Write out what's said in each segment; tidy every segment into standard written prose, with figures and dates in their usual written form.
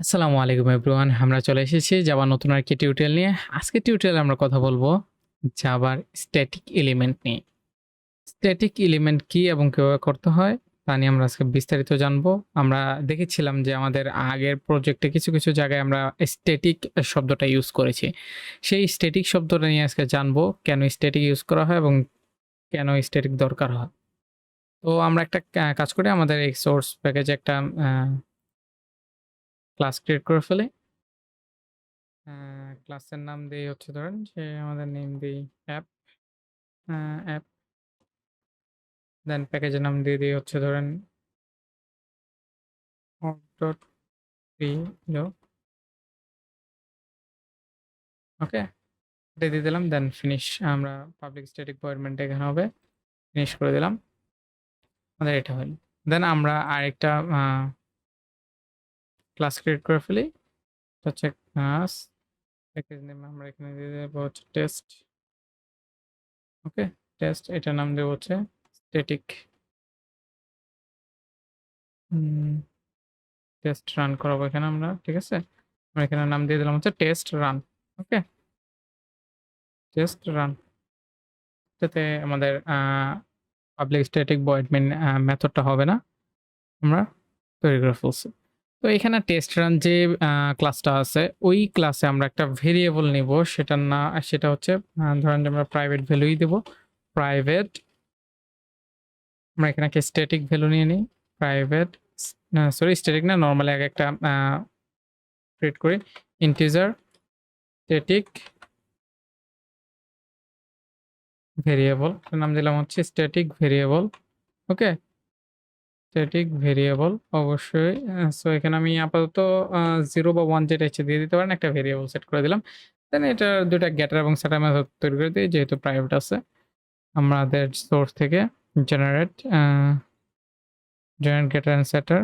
আসসালামু আলাইকুম এভরিওয়ান। আমরা চলে এসেছি জাভা নতুন আরেকটি টিউটোরিয়াল নিয়ে। আজকের টিউটোরিয়ালে আমরা কথা বলবো জাভার স্ট্যাটিক এলিমেন্ট নিয়ে। স্ট্যাটিক এলিমেন্ট কি এবং কিভাবে করতে হয় তা নিয়ে আমরা আজকে বিস্তারিত জানবো। আমরা দেখেছিলাম যে আমাদের আগের প্রজেক্টে কিছু জায়গায় আমরা স্ট্যাটিক শব্দটা ইউজ করেছি। সেই স্ট্যাটিক শব্দটা নিয়ে আজকে জানবো কেন স্ট্যাটিক ইউজ করা হয় এবং কেন স্ট্যাটিক দরকার হয়। তো আমরা একটা কাজ করি, আমাদের এই সোর্স প্যাকেজে একটা ক্লাস ক্রিয়েট করে ফেলি। ক্লাসের নাম দেই হচ্ছে, ধরেন যে আমাদের নেম দেই অ্যাপ, অ্যাপ। দেন প্যাকেজের নাম দিয়ে দিই হচ্ছে ধরেন .freedu। ওকে, এটা দিয়ে দিলাম। Then finish. আমরা পাবলিক স্ট্যাটিক ভয়েড এখানে হবে, ফিনিশ করে দিলাম। আমাদের এটা হলো। দেন আমরা আরেকটা ক্লাস ক্রিয়েট করে ফেলি। এটা হচ্ছে ক্লাস, প্যাকেজ নেম আমরা এখানে দিয়ে দেবো হচ্ছে টেস্ট। ওকে, টেস্ট। এটার নাম দেবো হচ্ছে স্ট্যাটিক। টেস্ট রান করাবো এখানে আমরা, ঠিক আছে? আমরা এখানে নাম দিয়ে দিলাম হচ্ছে টেস্ট রান। ওকে, টেস্ট রান। যাতে আমাদের পাবলিক স্ট্যাটিক ভয়েড মেইন মেথডটা হবে না, আমরা তৈরি করে ফেলছি। তো এখানে টেস্ট রান যে ক্লাসটা আছে, ওই ক্লাসে আমরা একটা ভেরিয়েবল নিব। সেটা হচ্ছে ধরেন যে আমরা প্রাইভেট ভ্যালুই দেব। প্রাইভেট, আমরা এখানে একটা স্ট্যাটিক ভ্যালু নিয়ে নিই। প্রাইভেট, সরি স্ট্যাটিক না, নরমালি আগে একটা ক্রিয়েট করি। ইন্টিজার স্ট্যাটিক ভেরিয়েবল, নাম দিলাম হচ্ছে স্ট্যাটিক ভেরিয়েবল। ওকে, স্ট্যাটিক ভেরিয়েবল অবশ্যই। সো এখানে আমি আপাতত 0 বা 1 যেটা ইচ্ছে দিয়ে দিতে পারেন, একটা ভেরিয়েবল সেট করে দিলাম। দেন এটা ২টা গেটার এবং সেটার মেথড তৈরি করে দিই, যেহেতু প্রাইভেট আছে। আমাদের সোর্স থেকে জেনারেট গেটার অ্যান্ড সেটার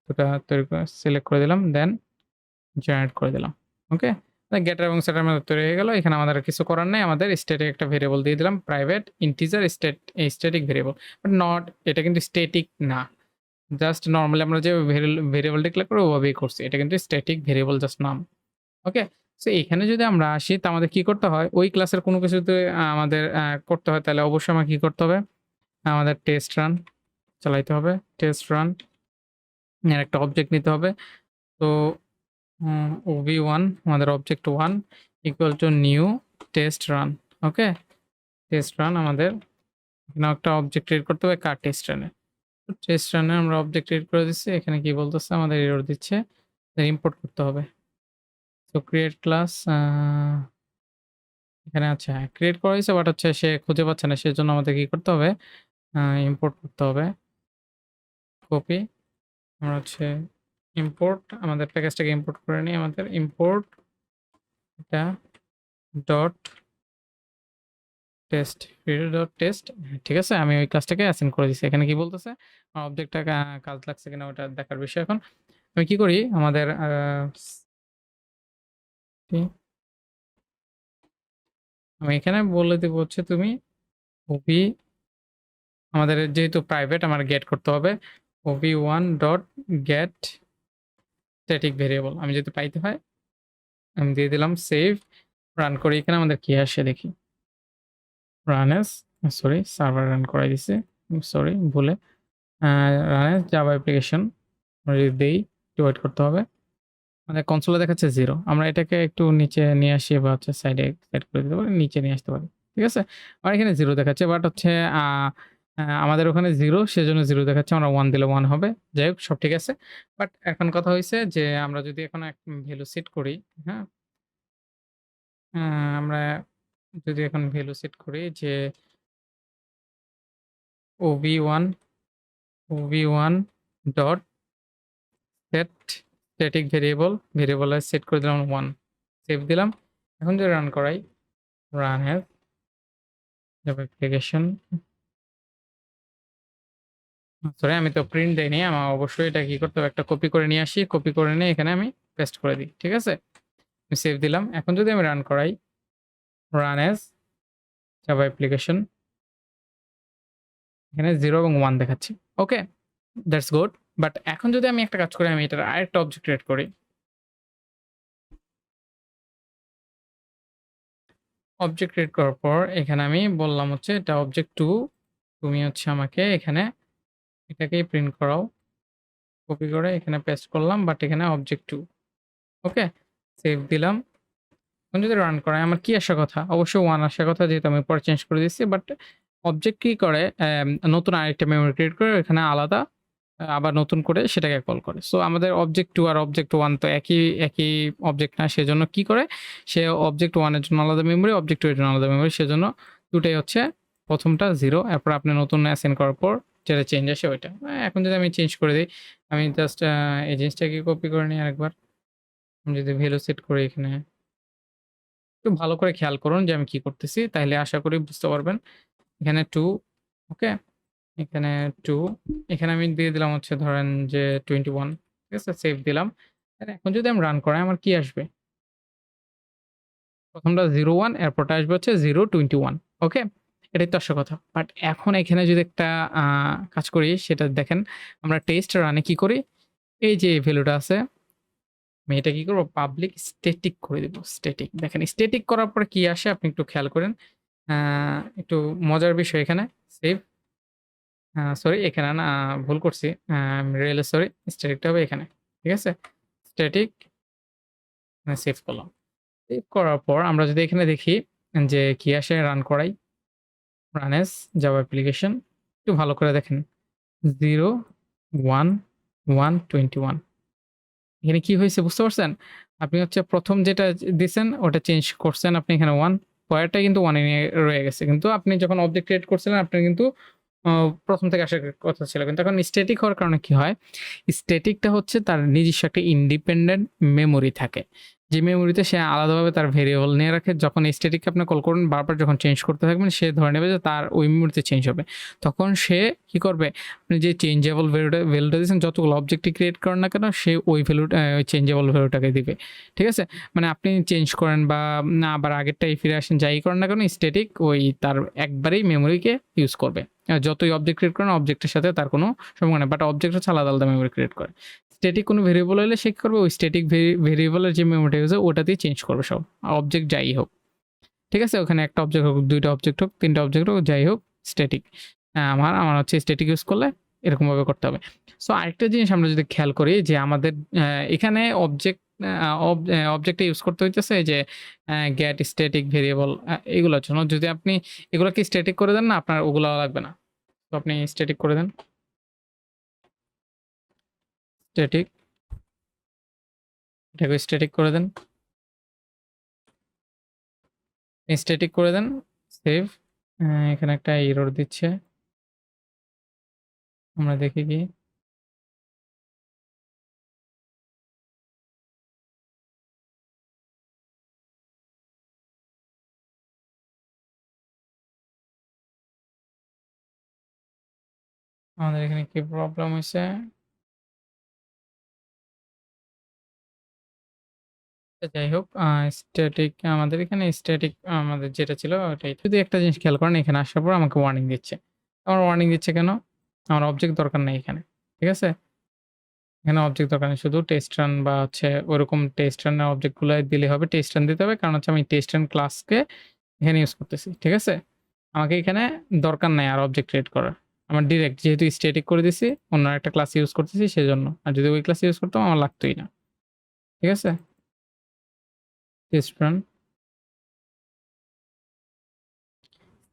২টা তৈরি করে সিলেক্ট করে দিলাম। দেন জেনারেট করে দিলাম। ওকে, গেটার এবং সেটার মেথড তৈরি হয়ে গেল। এখানে আমাদের আর কিছু করার নাই। আমাদের স্ট্যাটিক একটা ভেরিয়েবল দিয়ে দিলাম, private integer static variable. But not, এটা কিন্তু স্ট্যাটিক না। জাস্ট নরমালি আমরা যে ভেরিয়েবল ডিক্লেয়ার করি ওভাবেই করছি। এটা কিন্তু স্ট্যাটিক ভেরিয়েবল জাস্ট নাম। ওকে? সো এখানে যদি আমরা আসি, তো আমাদের কি করতে হয়? ওই ক্লাসের কোনো কিছুতে আমাদের করতে হয়, তাহলে অবশ্যই আমাকে কি করতে হবে? আমাদের টেস্ট রান চালাইতে হবে। টেস্ট রান এর একটা অবজেক্ট নিতে হবে। তো OB1, আমাদের object 1 equal to new test run. Okay? Test run আমাদের এখানে একটা অবজেক্ট ক্রিয়েট করতে হবে কার টেস্ট রানের। টেস্ট রানে আমরা অবজেক্ট ক্রিয়েট করে দিচ্ছি। এখানে কি বলতেছে? আমাদের এরর দিচ্ছে। ইম্পোর্ট করতে হবে। তো ক্রিয়েট ক্লাস এখানে আচ্ছা, হ্যাঁ, ক্রিয়েট করা হয়েছে, বাট হচ্ছে সে খুঁজে পাচ্ছে না। সেজন্য আমাদের কি করতে হবে? ইম্পোর্ট করতে হবে। কপি, আমরা হচ্ছে ইম্পোর্ট, আমাদের প্যাকেজটাকে ইম্পোর্ট করে নিই। আমাদের ইম্পোর্ট এটা ডট টেস্ট, ডট টেস্ট। ঠিক আছে? আমি ওই কাজটাকে অ্যাসাইন করে দিচ্ছি। এখানে কি বলতেছে? আমার অবজেক্টটা কাজ লাগছে কিনা ওটা দেখার বিষয় এখন। আমি কি করি? আমাদের আমি এখানে বলে দেব হচ্ছে তুমি ওবি, আমাদের যেহেতু প্রাইভেট আমার গেট করতে হবে ওবি1 ডট গেট স্ট্যাটিক ভেরিয়েবল। আমি যদি পাইতে হয় আমি দিয়ে দিলাম সেভ। রান করি, এখানে আমাদের কি আসে দেখি। Run S, sorry server run করাই দিছে, সরি ভুলে। রান এস জাভা অ্যাপ্লিকেশন আমরা যদি দেই, ডিভাইড করতে হবে। আমাদের কনসোলে দেখাচ্ছে 0। আমরা এটাকে একটু নিচে নিয়ে আসি বা হচ্ছে সাইডে সেট করে দিতে পারি, নিচে নিয়ে আসতে পারি। ঠিক আছে? আমার এখানে 0 দেখাচ্ছে, বাট হচ্ছে আমাদের ওখানে 0, সেজন্য 0 দেখাচ্ছে। আমরা 1 দিলে 1 হবে। যাই হোক, সব ঠিক আছে। বাট এখন কথা হইছে যে আমরা যদি এখন এক ভ্যালু সেট করি, হ্যাঁ? আমরা যদি এখন ভ্যালু সেট করি যে ওবি1 ডট সেট স্ট্যাটিক ভেরিয়েবলে সেট করে দিলাম 1, সেভ দিলাম। এখন যদি রান করাই, run as Java application, sorry আমি তো প্রিন্ট দেইনি। আমার অবশ্যই এটা কি করতে হবে? একটা কপি করে নিয়ে আসি। কপি করে নিয়ে এখানে আমি পেস্ট করে দিই। ঠিক আছে? আমি সেভ দিলাম। এখন যদি আমি রান করাই, রান অ্যাজ জাভা অ্যাপ্লিকেশন, এখানে 0 এবং 1 দেখাচ্ছে। ওকে? That's good. বাট এখন যদি আমি একটা কাজ করি, আমি এটার আরেকটা অবজেক্ট ক্রিয়েট করি। অবজেক্ট ক্রিয়েট করার পর এখানে আমি বললাম হচ্ছে এটা অবজেক্ট 2 তুমি হচ্ছে আমাকে এখানে এটাকেই প্রিন্ট করাও। কপি করে এখানে পেস্ট করলাম বাট এখানে অবজেক্ট 2 ওকে? সেভ দিলাম। এখন যদি রান করাই আমার কি আসার কথা? অবশ্যই 1 আসার কথা যেহেতু আমি পরে চেঞ্জ করে দিচ্ছি। বাট অবজেক্ট কি করে নতুন আরেকটা মেমরি ক্রিয়েট করে এখানে আলাদা আবার নতুন করে সেটাকে কল করে। সো আমাদের অবজেক্ট 2 আর অবজেক্ট 1 তো একই অবজেক্ট না। সেজন্য কি করে? সে অবজেক্ট 1 এর জন্য আলাদা মেমরি, অবজেক্ট 2 এর জন্য আলাদা মেমরি। সেজন্য 2 টাই হচ্ছে ১ম টা 0 এরপর আপনি নতুন অ্যাসাইন করার পর যেটা চেঞ্জ আসে ওইটা। এখন যদি আমি চেঞ্জ করে দেই, আমি জাস্ট এই জিনিসটাকে কপি করে নিই আরেকবার। আমি যদি ভ্যালু সেট করি এখানে একটু ভালো করে খেয়াল করুন যে আমি কি করতেছি। তাইলে আশা করি বুঝতে পারবেন। এখানে 2 ওকে? এখানে 2 এখানে আমি দিয়ে দিলাম হচ্ছে ধরেন যে 21 ঠিক আছে? সেভ দিলাম। আর এখন যদি আমি রান করাই আমার কি আসবে? ১ম টা 01 এরপরটা আসবে হচ্ছে 021 ওকে? এটাই তো আসল কথা। বাট এখন এখানে যদি একটা আ কাজ করি সেটা দেখেন আমরা টেস্ট রানে কি করি? এই যে ভ্যালুটা আছে আমি এটা কি করব? পাবলিক স্ট্যাটিক করে দিব। স্ট্যাটিক দেখেন স্ট্যাটিক করার পরে কি আসে আপনি একটু খেয়াল করেন। আ একটু মজার বিষয় এখানে। সেভ সরি এখানে না ভুল করছি। Really sorry. স্ট্যাটিকটা হবে এখানে। ঠিক আছে? স্ট্যাটিক সেভ করলাম। সেভ করার পর আমরা যদি এখানে দেখি যে কি আসে রান করাই। Run S Java application. একটু ভালো করে দেখেন। 0 1 1 21 এখানে কি হয়েছে বুঝতে পারছেন? আপনি হচ্ছে ১ম যেটা দিছেন ওটা চেঞ্জ করছেন আপনি এখানে 1 পরেরটা কিন্তু 1 এ রয়ে গেছে। কিন্তু আপনি যখন অবজেক্ট ক্রিয়েট করছিলেন আপনার কিন্তু ১ম থেকে আসার কথা ছিল। কিন্তু এখন স্ট্যাটিক হওয়ার কারণে কি হয়? স্ট্যাটিকটা হচ্ছে তার নিজস্ব একটা ইন্ডিপেন্ডেন্ট মেমোরি থাকে। যে মেমোরিতে সে আলাদাভাবে তার ভেরিয়েবল নিয়ে রাখে। যখন স্ট্যাটিককে আপনি কল করবেন বারবার যখন চেঞ্জ করতে থাকবেন সে ধরে নেবে যে তার ওই মেমোরিতে চেঞ্জ হবে। তখন সে কি করবে? আপনি যে চেঞ্জেবল ভ্যালুটা দিয়েছেন যতগুলো অবজেক্টই ক্রিয়েট করেন না কেন সে ওই ওই চেঞ্জেবল ভ্যালুটাকে দিবে। ঠিক আছে? মানে আপনি চেঞ্জ করেন বা না আবার আগেরটাই ফিরে আসেন যাই করেন না কেন স্ট্যাটিক ওই তার একবারেই মেমোরিকে ইউজ করবে। যতই অবজেক্ট ক্রিয়েট করেন অবজেক্টের সাথে তার কোনো সম্পর্ক নেই। বাট অবজেক্ট হচ্ছে আলাদা, আলাদা মেমোরি ক্রিয়েট করে। স্ট্যাটিক কোনো ভেরিয়েবল হলে সে কি করবে? ওই স্ট্যাটিক ভেরিয়েবলের যে মেমোরিটা ইউজ হয় ওটাতেই চেঞ্জ করবে সব। অবজেক্ট যাই হোক। ঠিক আছে? ওখানে ১ টা অবজেক্ট হোক, ২ টা অবজেক্ট হোক, ৩ টা অবজেক্ট হোক, যাই হোক স্ট্যাটিক। আমার হচ্ছে স্ট্যাটিক ইউজ করলে এরকমভাবে করতে হবে। সো আরেকটা জিনিস আমরা যদি খেয়াল করি যে আমাদের এখানে অবজেক্ট অবজেক্টটা ইউজ করতে হইতেছে এই যে গেট স্ট্যাটিক ভেরিয়েবল এগুলোর জন্য। যদি আপনি এগুলোকে স্ট্যাটিক করে দেন না আপনার ওগুলো লাগবে না। তো আপনি স্ট্যাটিক করে দেন। স্ট্যাটিক এটাকে স্ট্যাটিক করে দেন। স্ট্যাটিক করে দেন। সেভ। এখানে একটা এরর দিচ্ছে। আমরা দেখি কি? আমাদের এখানে কি প্রবলেম হইছে? যাই হোক স্ট্যাটিক আমাদের এখানে স্ট্যাটিক আমাদের যেটা ছিল ওটাই। যদি একটা জিনিস খেয়াল করেন এখানে আসার পর আমাকে ওয়ার্নিং দিচ্ছে। আমার ওয়ার্নিং দিচ্ছে কেন? আমার অবজেক্ট দরকার নাই এখানে। ঠিক আছে? এখানে অবজেক্ট দরকার নেই। শুধু টেস্ট রান বা হচ্ছে ওরকম টেস্ট রান এর অবজেক্ট গুলা দিলে হবে। টেস্ট রান দিতে হবে। কারণ হচ্ছে আমি টেস্ট রান ক্লাসকে এখানে ইউজ করতেছি। ঠিক আছে? আমাকে এখানে দরকার নাই আর অবজেক্ট ক্রিয়েট করার। আমার ডিরেক্ট যেহেতু স্ট্যাটিক করে দিছি অন্য আরেকটা ক্লাস ইউজ করতেছি সেজন্য। আর যদি ওই ক্লাস ইউজ করতাম আমার লাগতোই না। ঠিক আছে? টেস্ট রান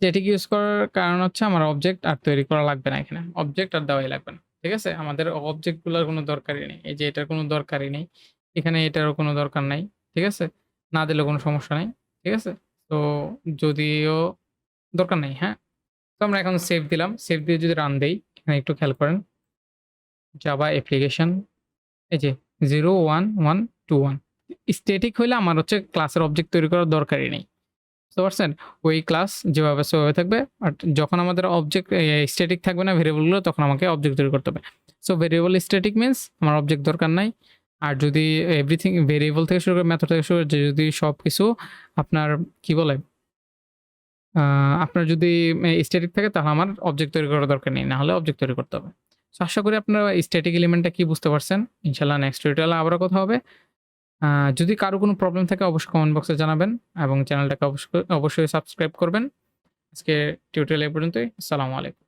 স্ট্যাটিক ইউজ করার কারণ হচ্ছে আমার অবজেক্ট আর তৈরি করা লাগবে না এখানে। অবজেক্ট আর দেওয়াই লাগবে না। ঠিক আছে? আমাদের অবজেক্ট গুলার কোনো দরকারই নেই। এই যে এটার কোনো দরকারই নেই। এখানে এটারও কোনো দরকার নাই। ঠিক আছে? না দিলেও কোনো সমস্যা নাই। ঠিক আছে? তো যদিও দরকার নেই, হ্যাঁ? তো আমরা এখন সেভ দিলাম। সেভ দিয়ে যদি রান দেই, এখানে একটু খেয়াল করেন। জাভা অ্যাপ্লিকেশন এই যে 0 1 1 2 1 স্ট্যাটিক হইলে আমার হচ্ছে ক্লাসের অবজেক্ট তৈরি করার দরকারই নেই। বুঝতে পারছেন? ওই ক্লাস যেভাবে আছে ওভাবে থাকবে। বাট যখন আমাদের অবজেক্ট স্ট্যাটিক থাকবে না ভেরিয়েবল গুলো তখন আমাকে অবজেক্ট তৈরি করতে হবে। সো ভেরিয়েবল স্ট্যাটিক মিনস আমার অবজেক্ট দরকার নাই। আর যদি এভরিথিং ভেরিয়েবল থেকে শুরু করে মেথড থেকে শুরু করে যদি সবকিছু আপনার কি বলে? আ আপনার যদি স্ট্যাটিক থাকে তাহলে আমার অবজেক্ট তৈরি করার দরকার নেই। না হলে অবজেক্ট তৈরি করতে হবে। সো আশা করি আপনারা স্ট্যাটিক এলিমেন্টটা কি বুঝতে পারছেন। ইনশাআল্লাহ নেক্সট টিউটোরিয়ালে আবারও কথা হবে। আ যদি কারো কোনো প্রবলেম থাকে অবশ্যই কমেন্ট বক্সে জানাবেন এবং চ্যানেলটাকে অবশ্যই সাবস্ক্রাইব করবেন। আজকে টিউটোরিয়াল এই পর্যন্তই। আসসালামু আলাইকুম।